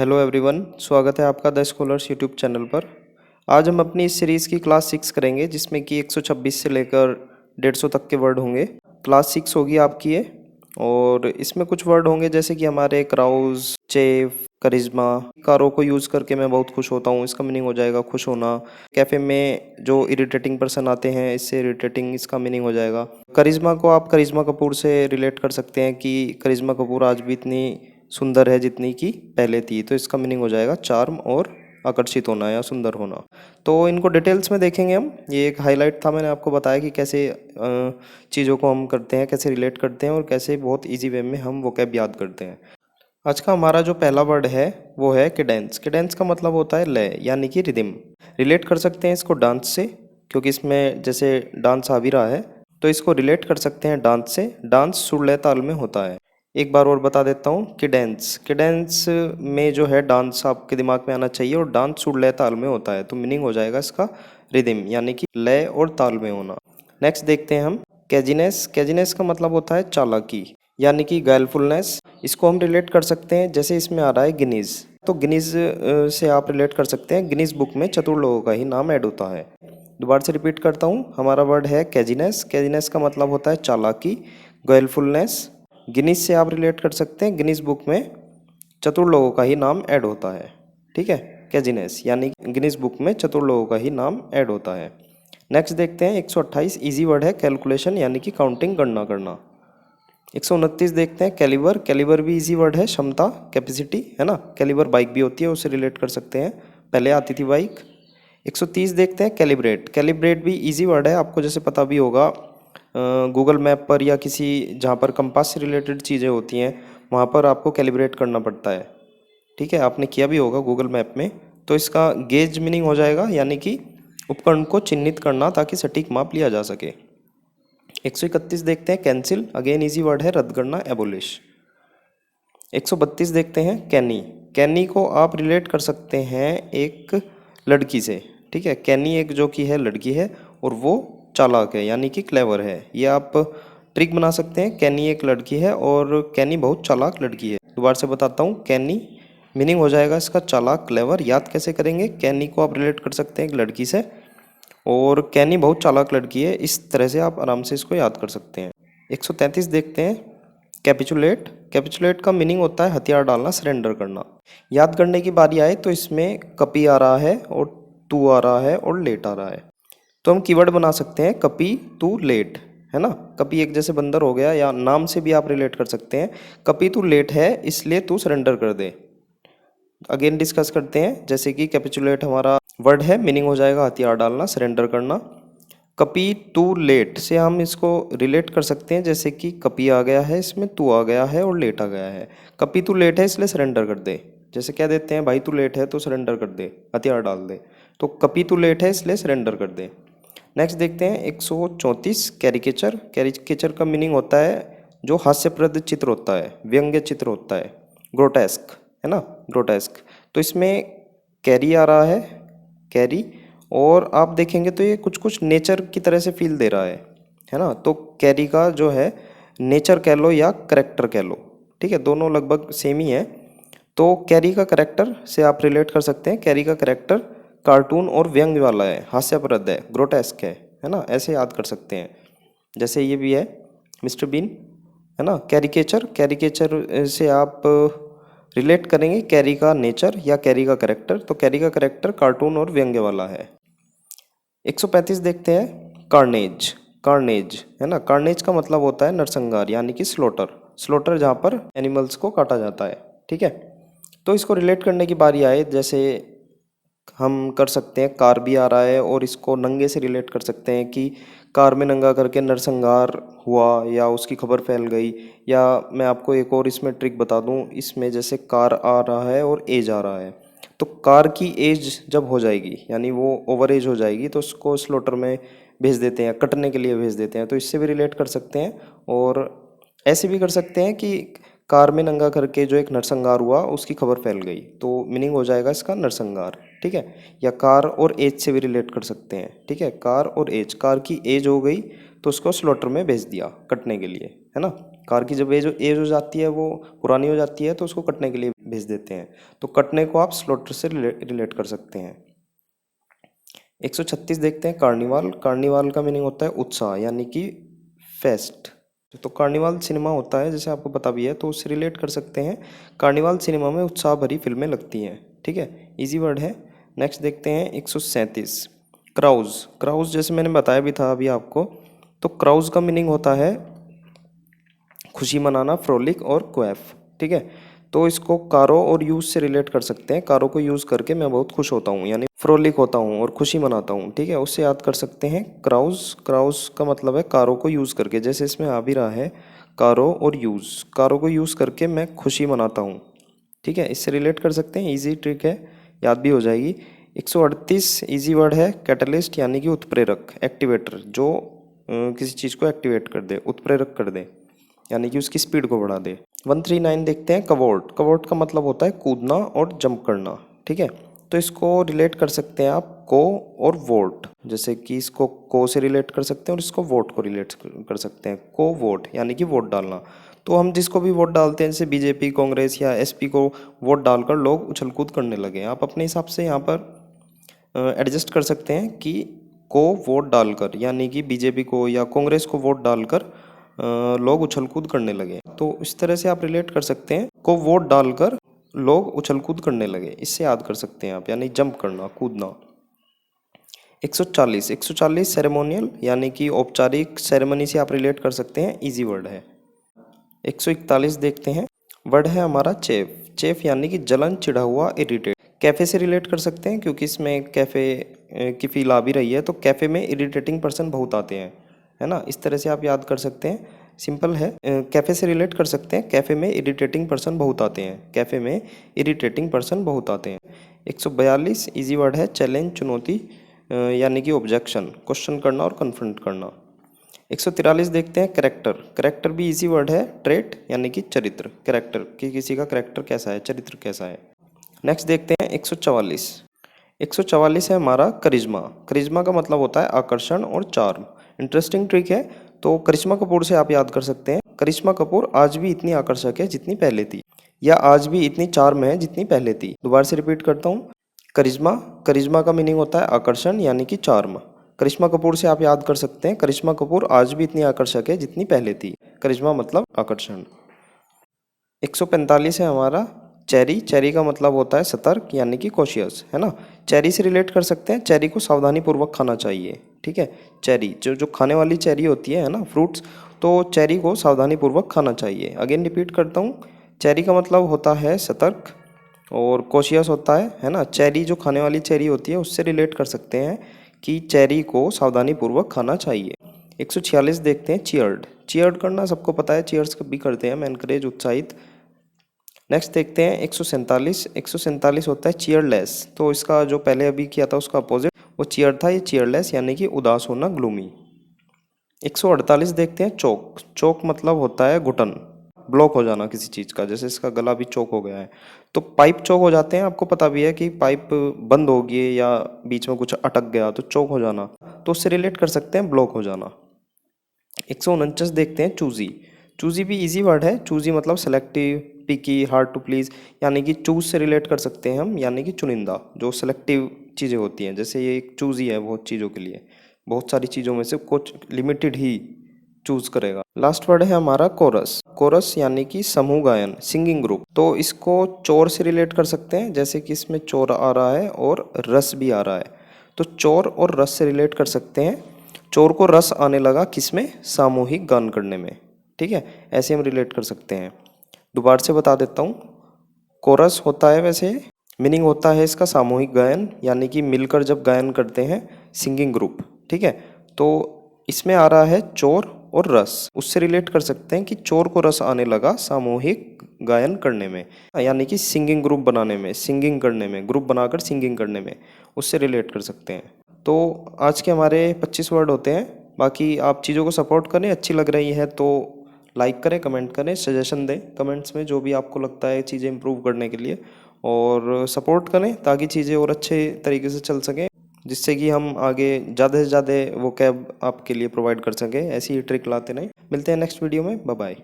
Hello everyone, स्वागत है आपका द स्कॉलर्स यूट्यूब चैनल पर। आज हम अपनी इस सीरीज़ की क्लास 6 करेंगे, जिसमें कि 126 से लेकर 150 तक के वर्ड होंगे। क्लास 6 होगी आपकी ये। और इसमें कुछ वर्ड होंगे जैसे कि हमारे क्राउज, चेफ, करिश्मा। कारों को यूज़ करके मैं बहुत खुश होता हूँ, इसका मीनिंग हो जाएगा खुश होना। कैफ़े में जो इरिटेटिंग पर्सन आते हैं, इससे इरिटेटिंग इसका मीनिंग हो जाएगा। करिश्मा को आप करिश्मा कपूर से रिलेट कर सकते हैं कि करिश्मा कपूर आज भी इतनी सुंदर है जितनी कि पहले थी, तो इसका मीनिंग हो जाएगा चार्म और आकर्षित होना या सुंदर होना। तो इनको डिटेल्स में देखेंगे हम। ये एक हाईलाइट था, मैंने आपको बताया कि कैसे चीज़ों को हम करते हैं, कैसे रिलेट करते हैं और कैसे बहुत इजी वे में हम वोकैब याद करते हैं। आज का हमारा जो पहला वर्ड है वो है कैडेंस। कैडेंस का मतलब होता है लय यानी कि रिदम। रिलेट कर सकते हैं इसको डांस से, क्योंकि इसमें जैसे डांस आ भी रहा है तो इसको रिलेट कर सकते हैं डांस से। डांस सुर लय ताल में होता है। एक बार और बता देता हूँ कि डांस में जो है डांस आपके दिमाग में आना चाहिए, और डांस सुर लय ताल में होता है, तो मीनिंग हो जाएगा इसका रिदम यानी कि लय और ताल में होना। नेक्स्ट देखते हैं हम कैजीनेस। कैजीनेस का मतलब होता है चालाकी यानी कि गायलफुलनेस। इसको हम रिलेट कर सकते हैं, जैसे इसमें आ रहा है गिनीज, तो गिनीज से आप रिलेट कर सकते हैं गिनीज बुक में चतुर लोगों का ही नाम ऐड होता है। दोबारा से रिपीट करता हूँ, हमारा वर्ड है कैजीनेस। कैजीनेस का मतलब होता है चालाकी, गायलफुलनेस। गिनीज से आप रिलेट कर सकते हैं गिनीज बुक में चतुर लोगों का ही नाम ऐड होता है। ठीक है, कैजीनेस यानी गिनीज बुक में चतुर लोगों का ही नाम ऐड होता है। नेक्स्ट देखते हैं 128। इजी वर्ड है कैलकुलेशन यानी कि काउंटिंग, गणना करना। 129 देखते हैं कैलिबर। कैलिबर भी इजी वर्ड है, क्षमता, कैपेसिटी, है ना। कैलिबर बाइक भी होती है, उससे रिलेट कर सकते हैं, पहले आती थी बाइक। 130 देखते हैं कैलिब्रेट। कैलिब्रेट भी इजी वर्ड है, आपको जैसे पता भी होगा गूगल मैप पर या किसी जहाँ पर कंपास से रिलेटेड चीज़ें होती हैं वहाँ पर आपको कैलिब्रेट करना पड़ता है। ठीक है, आपने किया भी होगा गूगल मैप में। तो इसका गेज मीनिंग हो जाएगा यानी कि उपकरण को चिन्हित करना ताकि सटीक माप लिया जा सके। 131 देखते हैं कैंसिल। अगेन इजी वर्ड है, रद्द करना, एबोलिश। 132 देखते हैं कैनी। कैनी को आप रिलेट कर सकते हैं एक लड़की से। ठीक है, कैनी एक जो कि है लड़की है और वो चालाक है यानी कि क्लेवर है। ये आप ट्रिक बना सकते हैं, कैनी एक लड़की है और कैनी बहुत चालाक लड़की है। दोबारा से बताता हूँ, कैनी मीनिंग हो जाएगा इसका चालाक, क्लेवर। याद कैसे करेंगे, कैनी को आप रिलेट कर सकते हैं एक लड़की से और कैनी बहुत चालाक लड़की है। इस तरह से आप आराम से इसको याद कर सकते हैं। 133 देखते हैं कैपिचुलेट। कैपिचुलेट का मीनिंग होता है हथियार डालना, सरेंडर करना। याद करने की बारी आए तो इसमें कपी आ रहा है और टू आ रहा है और लेट आ रहा है, तो हम कीवर्ड बना सकते हैं कपी टू लेट, है ना। कपी एक जैसे बंदर हो गया, या नाम से भी आप रिलेट कर सकते हैं, कपी तू लेट है इसलिए तू सरेंडर कर दे। अगेन डिस्कस करते हैं, जैसे कि कैपिचुलेट हमारा वर्ड है, मीनिंग हो जाएगा हथियार डालना, सरेंडर करना। कपी टू लेट से हम इसको रिलेट कर सकते हैं, जैसे कि कपी आ गया है, इसमें तू आ गया है और लेट आ गया है। कपी तू लेट है इसलिए सरेंडर कर दे। जैसे कह देते हैं भाई तू लेट है तो सरेंडर कर दे, हथियार डाल दे। तो कपी तू लेट है इसलिए सरेंडर कर दे। नेक्स्ट देखते हैं 134 कैरिकेचर। कैरिकेचर का मीनिंग होता है जो हास्यप्रद चित्र होता है, व्यंग्य चित्र होता है, ग्रोटेस्क, है ना, ग्रोटेस्क। तो इसमें कैरी आ रहा है, कैरी, और आप देखेंगे तो ये कुछ कुछ नेचर की तरह से फील दे रहा है ना। तो कैरी का जो है नेचर कह लो या करेक्टर कह लो, ठीक है, दोनों लगभग सेम ही है। तो कैरी का करेक्टर से आप रिलेट कर सकते हैं, कैरी का करेक्टर कार्टून और व्यंग्य वाला है, हास्यप्रद है, ग्रोटेस्क है ना, ऐसे याद कर सकते हैं। जैसे ये भी है मिस्टर बीन, है ना। कैरिकेचर, कैरिकेचर से आप रिलेट करेंगे कैरी का नेचर या कैरी का करेक्टर, तो कैरी का करेक्टर कार्टून और व्यंग्य वाला है। 135 देखते हैं कार्नेज। कार्नेज, है ना, कार्नेज का मतलब होता है नरसंहार यानी कि स्लोटर। स्लोटर जहाँ पर एनिमल्स को काटा जाता है, ठीक है। तो इसको रिलेट करने की बारी आए, जैसे हम कर सकते हैं, कार भी आ रहा है और इसको नंगे से रिलेट कर सकते हैं कि कार में नंगा करके नरसंहार हुआ या उसकी खबर फैल गई। या मैं आपको एक और इसमें ट्रिक बता दूं, इसमें जैसे कार आ रहा है और एज आ रहा है, तो कार की एज जब हो जाएगी यानी वो ओवर एज हो जाएगी तो उसको स्लोटर में भेज देते हैं, कटने के लिए भेज देते हैं, तो इससे भी रिलेट कर सकते हैं। और ऐसे भी कर सकते हैं कि कार में नंगा करके जो एक नरसंहार हुआ उसकी खबर फैल गई, तो मीनिंग हो जाएगा इसका नरसंहार, ठीक है। या कार और एज से भी रिलेट कर सकते हैं, ठीक है, कार और एज, कार की एज हो गई तो उसको स्लॉटर में भेज दिया कटने के लिए, है ना, कार की जब एज हो जाती है, वो पुरानी हो जाती है, तो उसको कटने के लिए भेज देते हैं। तो कटने को आप स्लॉटर से रिलेट कर सकते हैं। 136 देखते हैं कार्निवाल। कार्निवाल का मीनिंग होता है उत्साह, यानी कि फेस्ट। तो कार्निवाल सिनेमा होता है, जैसे आपको पता भी है, तो उससे रिलेट कर सकते हैं। कार्निवाल सिनेमा में उत्साह भरी फिल्में लगती हैं। ठीक है, इजी वर्ड है। नेक्स्ट देखते हैं 137 क्राउज। क्राउज जैसे मैंने बताया भी था अभी आपको, तो क्राउज का मीनिंग होता है खुशी मनाना, फ्रोलिक और क्वैफ। ठीक है, तो इसको कारो और यूज से रिलेट कर सकते हैं। कारो को यूज करके मैं बहुत खुश होता हूँ, यानी फ्रोलिक होता हूँ और खुशी मनाता हूँ। ठीक है, उससे याद कर सकते हैं क्राउज। क्राउज का मतलब है कारो को यूज करके, जैसे इसमें आ भी रहा है कारो और यूज। कारो को यूज करके मैं खुशी मनाता हूँ। ठीक है, इससे रिलेट कर सकते हैं। इजी ट्रिक है, याद भी हो जाएगी। 138 इजी वर्ड है कैटलिस्ट, यानी कि उत्प्रेरक, एक्टिवेटर, जो किसी चीज़ को एक्टिवेट कर दे, उत्प्रेरक कर दे, यानी कि उसकी स्पीड को बढ़ा दे। 139 देखते हैं कवोर्ट। कवोर्ट का मतलब होता है कूदना और जंप करना। ठीक है, तो इसको रिलेट कर सकते हैं आप को और वोट, जैसे कि इसको को से रिलेट कर सकते हैं और इसको वोट को रिलेट कर सकते हैं। को वोट यानी कि वोट डालना। तो हम जिसको भी वोट डालते हैं, जैसे बीजेपी, कांग्रेस या एसपी को वोट डालकर लोग उछल कूद करने लगे। आप अपने हिसाब से यहाँ पर एडजस्ट कर सकते हैं कि को वोट डालकर, यानी कि बीजेपी को या कांग्रेस को वोट डालकर लोग उछल कूद करने लगे। तो इस तरह से आप रिलेट कर सकते हैं, को वोट डालकर लोग उछल कूद करने लगे, इससे याद कर सकते हैं आप, यानी जंप करना, कूदना। 140 सेरेमोनियल, यानी कि औपचारिक सेरेमनी से आप रिलेट कर सकते हैं, इजी वर्ड है। 141 देखते हैं, वर्ड है हमारा चेफ। चेफ यानी कि जलन, चिढ़ा हुआ, इरिटेट। कैफ़े से रिलेट कर सकते हैं, क्योंकि इसमें कैफ़े की फील आ भी रही है, तो कैफ़े में इरिटेटिंग पर्सन बहुत आते हैं, है ना। इस तरह से आप याद कर सकते हैं, सिंपल है। कैफ़े से रिलेट कर सकते हैं, कैफ़े में इरिटेटिंग पर्सन बहुत आते हैं, कैफ़े में इरिटेटिंग पर्सन बहुत आते हैं। 142 इजी वर्ड है चैलेंज, चुनौती, यानी कि ऑब्जेक्शन, क्वेश्चन करना और कन्फ्रंट करना। 143 देखते हैं करेक्टर। करेक्टर भी इजी वर्ड है, ट्रेट यानी कि चरित्र, करेक्टर कि किसी का करेक्टर कैसा है, चरित्र कैसा है। नेक्स्ट देखते हैं 144। 144 है हमारा करिश्मा। करिश्मा का मतलब होता है आकर्षण और चार्म। इंटरेस्टिंग ट्रिक है, तो करिश्मा कपूर से आप याद कर सकते हैं, करिश्मा कपूर आज भी इतनी आकर्षक है जितनी पहले थी, या आज भी इतनी चार्म है जितनी पहले थी। दोबारा से रिपीट करता हूँ, करिश्मा, करिश्मा का मीनिंग होता है आकर्षण यानी कि चार्म। करिश्मा कपूर से आप याद कर सकते हैं, करिश्मा कपूर आज भी इतनी आकर्षक है जितनी पहले थी। करिश्मा मतलब आकर्षण। 145 है हमारा चेरी। चेरी का मतलब होता है सतर्क, यानी कि कॉशियस, है ना। चेरी से रिलेट कर सकते हैं, चेरी को सावधानी पूर्वक खाना चाहिए। ठीक है, चेरी जो जो खाने वाली चेरी होती है ना, फ्रूट्स, तो चेरी को सावधानी पूर्वक खाना चाहिए। अगेन रिपीट करता हूँ, चेरी का मतलब होता है सतर्क और कॉशियस होता है ना। चेरी जो खाने वाली चेरी होती है, उससे रिलेट कर सकते हैं कि चेरी को सावधानी पूर्वक खाना चाहिए। 146 देखते हैं चीयर्ड। चीयर्ड करना सबको पता है, चीयर्स कभी करते हैं हम, एनकरेज, उत्साहित। नेक्स्ट देखते हैं 147। 147 होता है चीयरलेस। तो इसका जो पहले अभी किया था उसका अपोजिट वो चीयर था, ये चीयरलेस यानी कि उदास होना, ग्लूमी। 148 देखते हैं चोक। चोक मतलब होता है घुटन, ब्लॉक हो जाना किसी चीज़ का, जैसे इसका गला भी चोक हो गया है। तो पाइप चोक हो जाते हैं, आपको पता भी है कि पाइप बंद हो गई या बीच में कुछ अटक गया तो चोक हो जाना, तो उससे रिलेट कर सकते हैं ब्लॉक हो जाना। 149 देखते हैं चूजी। चूजी भी इजी वर्ड है। चूजी मतलब selective, picky, hard to please, यानी कि चूज से रिलेट कर सकते हैं हम, यानी कि चुनिंदा, जो सेलेक्टिव चीज़ें होती हैं। जैसे ये एक चूजी है बहुत चीज़ों के लिए, बहुत सारी चीज़ों में से कुछ लिमिटेड ही चूज करेगा। लास्ट वर्ड है हमारा कोरस। कोरस यानी कि समूह गायन, सिंगिंग ग्रुप। तो इसको चोर से रिलेट कर सकते हैं, जैसे कि इसमें चोर आ रहा है और रस भी आ रहा है, तो चोर और रस से रिलेट कर सकते हैं। चोर को रस आने लगा किसमें, सामूहिक गान करने में। ठीक है, ऐसे हम रिलेट कर सकते हैं। दोबारा से बता देता हूँ, कोरस होता है, वैसे मीनिंग होता है इसका सामूहिक गायन, यानी कि मिलकर जब गायन करते हैं, सिंगिंग ग्रुप। ठीक है, तो इसमें आ रहा है चोर और रस, उससे रिलेट कर सकते हैं कि चोर को रस आने लगा सामूहिक गायन करने में, यानी कि सिंगिंग ग्रुप बनाने में, सिंगिंग करने में, ग्रुप बनाकर सिंगिंग करने में, उससे रिलेट कर सकते हैं। तो आज के हमारे 25 वर्ड होते हैं। बाकी आप चीज़ों को सपोर्ट करें, अच्छी लग रही है तो लाइक करें, कमेंट करें, सजेशन दें कमेंट्स में, जो भी आपको लगता है चीज़ें इंप्रूव करने के लिए, और सपोर्ट करें ताकि चीज़ें और अच्छे तरीके से चल सकें, जिससे कि हम आगे ज़्यादा से ज़्यादा वो कैब आपके लिए प्रोवाइड कर सकें। ऐसी ही ट्रिक लाते रहें। मिलते हैं नेक्स्ट वीडियो में, बाय बाय।